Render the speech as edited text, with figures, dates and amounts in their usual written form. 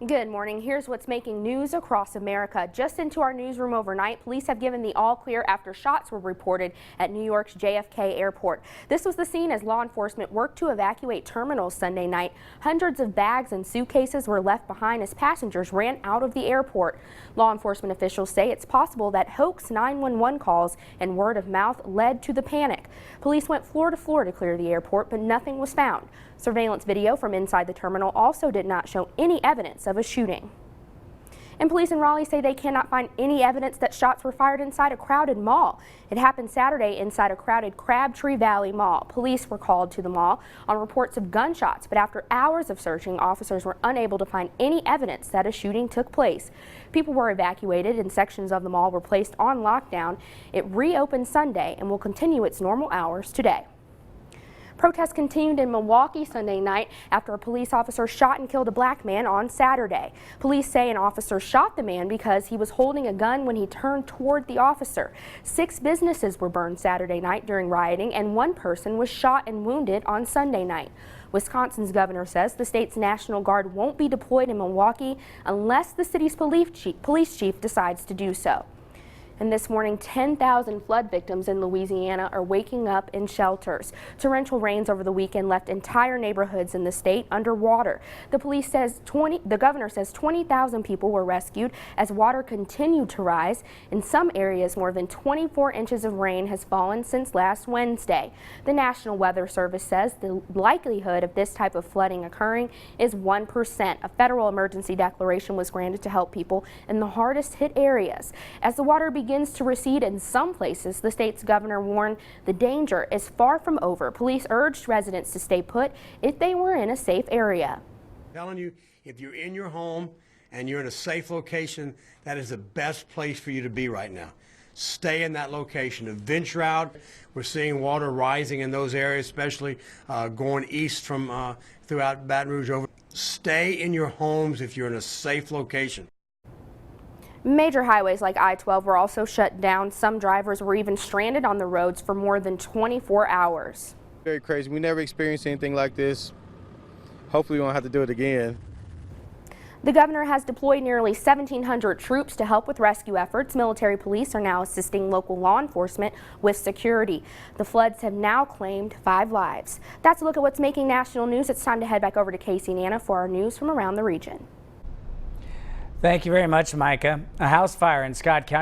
Good morning. Here's what's making news across America. Just into our newsroom overnight, police have given the all clear after shots were reported at New York's JFK airport. This was the scene as law enforcement worked to evacuate terminals Sunday night. Hundreds of bags and suitcases were left behind as passengers ran out of the airport. Law enforcement officials say it's possible that hoax 911 calls and word of mouth led to the panic. Police went floor to floor to clear the airport, but nothing was found. Surveillance video from inside the terminal also did not show any evidence of a shooting. And police in Raleigh say they cannot find any evidence that shots were fired inside a crowded mall. It happened Saturday inside a crowded Crabtree Valley Mall. Police were called to the mall on reports of gunshots, but after hours of searching, officers were unable to find any evidence that a shooting took place. People were evacuated and sections of the mall were placed on lockdown. It reopened Sunday and will continue its normal hours today. Protests continued in Milwaukee Sunday night after a police officer shot and killed a black man on Saturday. Police say an officer shot the man because he was holding a gun when he turned toward the officer. 6 businesses were burned Saturday night during rioting, and 1 person was shot and wounded on Sunday night. Wisconsin's governor says the state's National Guard won't be deployed in Milwaukee unless the city's police chief decides to do so. And this morning, 10,000 flood victims in Louisiana are waking up in shelters. Torrential rains over the weekend left entire neighborhoods in the state underwater. The governor says 20,000 people were rescued as water continued to rise. In some areas, more than 24 inches of rain has fallen since last Wednesday. The National Weather Service says the likelihood of this type of flooding occurring is 1%. A federal emergency declaration was granted to help people in the hardest hit areas. As the water begins to recede in some places, the state's governor warned the danger is far from over. Police urged residents to stay put if they were in a safe area. I'm telling you, if you're in your home and you're in a safe location, that is the best place for you to be right now. Stay in that location and venture out. We're seeing water rising in those areas, especially going east from throughout Baton Rouge over. Stay in your homes if you're in a safe location. Major highways like I-12 were also shut down. Some drivers were even stranded on the roads for more than 24 hours. Very crazy. We never experienced anything like this. Hopefully we won't have to do it again. The governor has deployed nearly 1,700 troops to help with rescue efforts. Military police are now assisting local law enforcement with security. The floods have now claimed 5 lives. That's a look at what's making national news. It's time to head back over to Casey and Anna for our news from around the region. Thank you very much, Micah. A house fire in Scott County